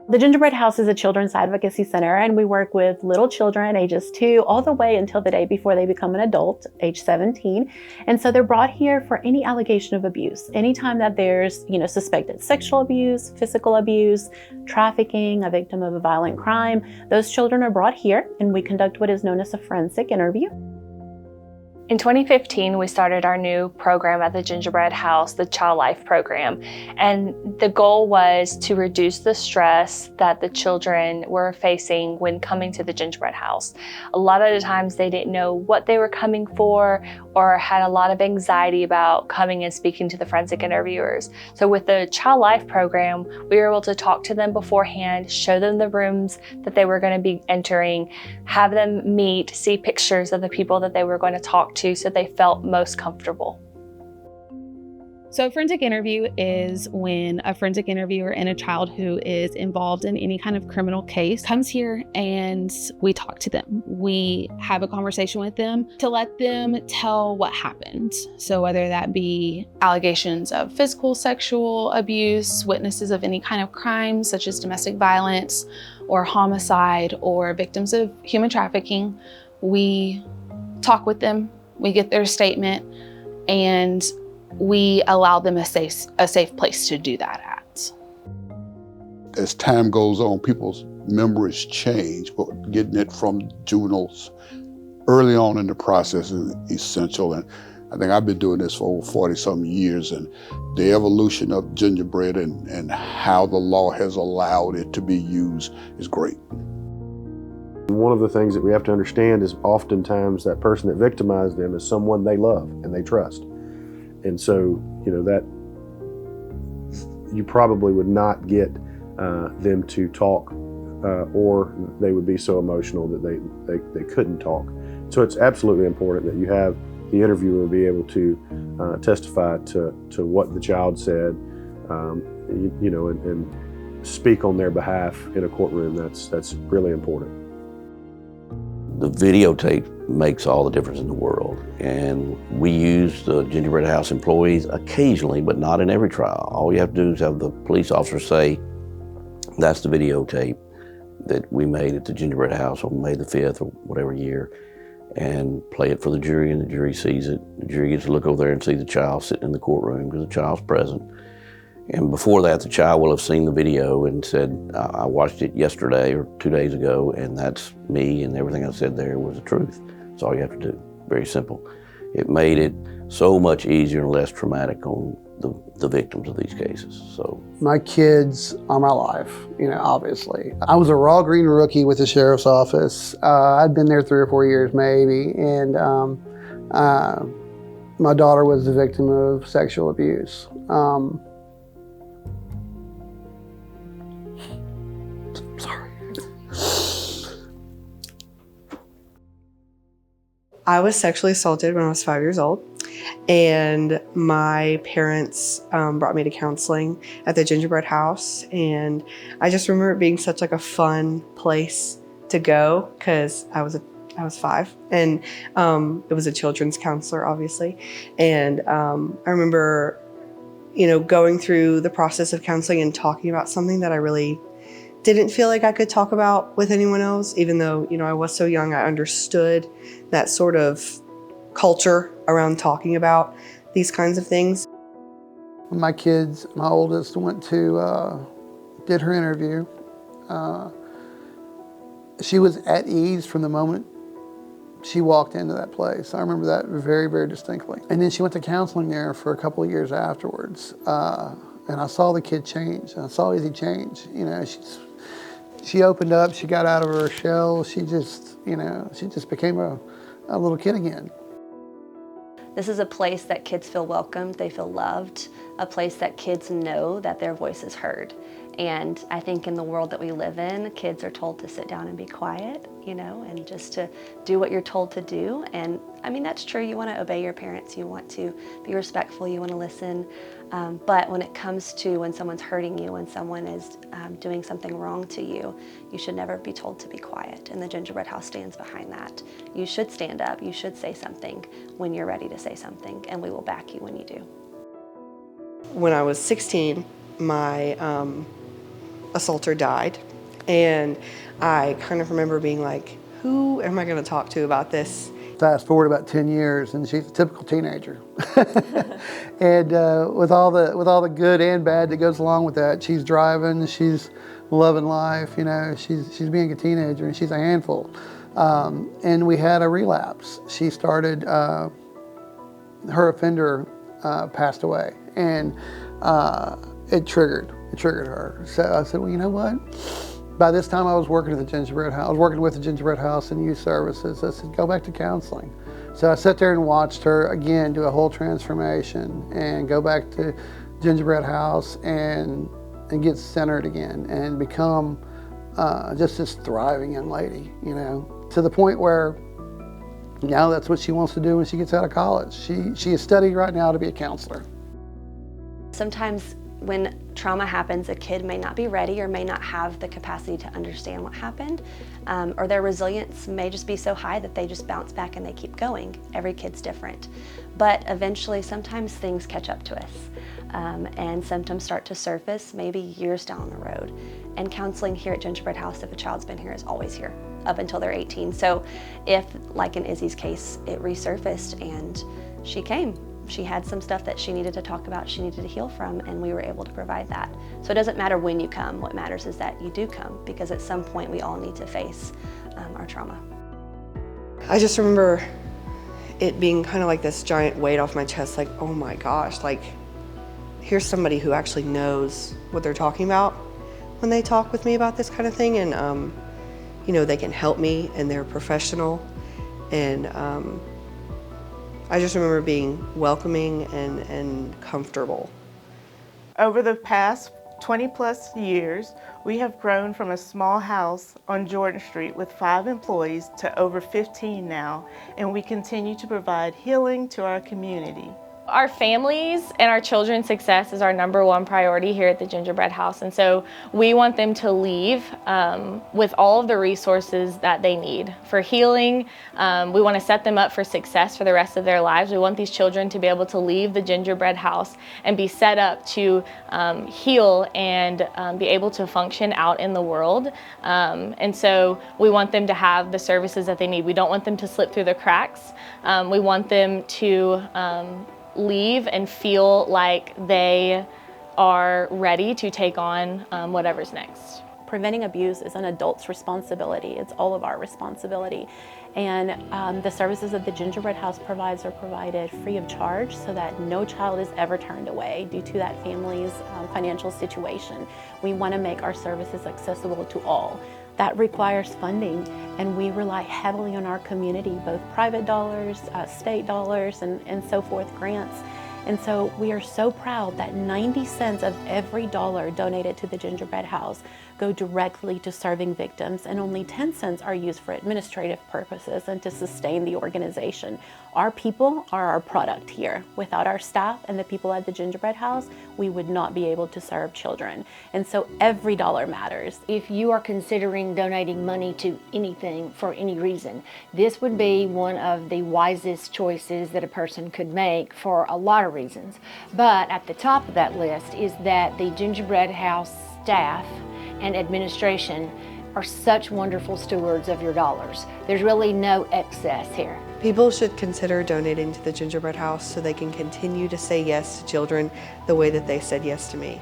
The Gingerbread House is a children's advocacy center, and we work with little children ages 2 all the way until the day before they become an adult, age 17. And so they're brought here for any allegation of abuse. Anytime that there's, suspected sexual abuse, physical abuse, trafficking, a victim of a violent crime, those children are brought here and we conduct what is known as a forensic interview. In 2015, we started our new program at the Gingerbread House, the Child Life Program. And the goal was to reduce the stress that the children were facing when coming to the Gingerbread House. A lot of the times they didn't know what they were coming for or had a lot of anxiety about coming and speaking to the forensic interviewers. So with the Child Life Program, we were able to talk to them beforehand, show them the rooms that they were going to be entering, have them meet, see pictures of the people that they were going to talk to so they felt most comfortable. So a forensic interview is when a forensic interviewer and a child who is involved in any kind of criminal case comes here and we talk to them. We have a conversation with them to let them tell what happened. So whether that be allegations of physical, sexual abuse, witnesses of any kind of crime such as domestic violence or homicide or victims of human trafficking, we talk with them, we get their statement, and we allow them a safe place to do that at. As time goes on, people's memories change, but getting it from juveniles early on in the process is essential. And I think I've been doing this for over 40-some years, and the evolution of gingerbread and how the law has allowed it to be used is great. One of the things that we have to understand is oftentimes that person that victimized them is someone they love and they trust. And so, that you probably would not get them to talk or they would be so emotional that they couldn't talk. So it's absolutely important that you have the interviewer be able to testify to what the child said, and speak on their behalf in a courtroom. That's really important. The videotape makes all the difference in the world, and we use the Gingerbread House employees occasionally, but not in every trial. All you have to do is have the police officer say, that's the videotape that we made at the Gingerbread House on May the 5th or whatever year, and play it for the jury, and the jury sees it. The jury gets to look over there and see the child sitting in the courtroom because the child's present. And before that, the child will have seen the video and said, I watched it yesterday or 2 days ago, and that's me, and everything I said there was the truth. That's all you have to do. Very simple. It made it so much easier and less traumatic on the victims of these cases. So my kids are my life, obviously. I was a raw green rookie with the sheriff's office. I'd been there 3 or 4 years maybe, and my daughter was the victim of sexual abuse. I was sexually assaulted when I was 5 years old, and my parents brought me to counseling at the Gingerbread House, and I just remember it being such a fun place to go because I was 5, and it was a children's counselor, obviously, and I remember, going through the process of counseling and talking about something that I really didn't feel like I could talk about with anyone else, even though, I was so young, I understood that sort of culture around talking about these kinds of things. When my oldest went to, did her interview, she was at ease from the moment she walked into that place. I remember that very, very distinctly. And then she went to counseling there for a couple of years afterwards. And I saw the kid change, and I saw Izzy change. She opened up, she got out of her shell, she just became a little kid again. This is a place that kids feel welcomed, they feel loved, a place that kids know that their voice is heard. And I think in the world that we live in, kids are told to sit down and be quiet, and just to do what you're told to do. And I mean, that's true. You want to obey your parents. You want to be respectful. You want to listen. But when it comes to when someone's hurting you, when someone is doing something wrong to you, you should never be told to be quiet. And the Gingerbread House stands behind that. You should stand up. You should say something when you're ready to say something, and we will back you when you do. When I was 16, my assaulter died. And I kind of remember being like, who am I going to talk to about this? Fast forward about 10 years, and she's a typical teenager. And with all the good and bad that goes along with that, she's driving, she's loving life, you know, she's being a teenager, and she's a handful. And we had a relapse. She started, her offender passed away, and it triggered her. So I said, well, you know what? By this time, I was working at the Gingerbread House. I was working with the Gingerbread House and youth services. I said, go back to counseling. So I sat there and watched her again do a whole transformation and go back to Gingerbread House and get centered again and become just this thriving young lady, you know, to the point where now that's what she wants to do when she gets out of college. She is studying right now to be a counselor. Sometimes when trauma happens, a kid may not be ready or may not have the capacity to understand what happened, or their resilience may just be so high that they just bounce back and they keep going. Every kid's different. But eventually, sometimes things catch up to us, and symptoms start to surface maybe years down the road. And counseling here at Gingerbread House, if a child's been here, is always here up until they're 18. So if, like in Izzy's case, it resurfaced and she came, she had some stuff that she needed to talk about, she needed to heal from, and we were able to provide that. So it doesn't matter when you come, what matters is that you do come, because at some point we all need to face our trauma. I just remember it being kind of like this giant weight off my chest, like, oh my gosh, like, here's somebody who actually knows what they're talking about when they talk with me about this kind of thing, and you know, they can help me, and they're professional, and I just remember being welcoming and comfortable. Over the past 20+ years, we have grown from a small house on Jordan Street with 5 employees to over 15 now, and we continue to provide healing to our community. Our families and our children's success is our #1 priority here at the Gingerbread House, and so we want them to leave with all of the resources that they need for healing. We want to set them up for success for the rest of their lives. We want these children to be able to leave the Gingerbread House and be set up to heal and be able to function out in the world. And so we want them to have the services that they need. We don't want them to slip through the cracks. We want them to leave and feel like they are ready to take on whatever's next. Preventing abuse is an adult's responsibility. It's all of our responsibility. And the services that the Gingerbread House provides are provided free of charge so that no child is ever turned away due to that family's financial situation. We want to make our services accessible to all. That requires funding, and we rely heavily on our community, both private dollars, state dollars, and so forth, grants. And so we are so proud that 90 cents of every dollar donated to the Gingerbread House go directly to serving victims, and only 10 cents are used for administrative purposes and to sustain the organization. Our people are our product here. Without our staff and the people at the Gingerbread House, we would not be able to serve children. And so every dollar matters. If you are considering donating money to anything for any reason, this would be one of the wisest choices that a person could make for a lot of reasons. But at the top of that list is that the Gingerbread House staff and administration are such wonderful stewards of your dollars. There's really no excess here. People should consider donating to the Gingerbread House so they can continue to say yes to children the way that they said yes to me.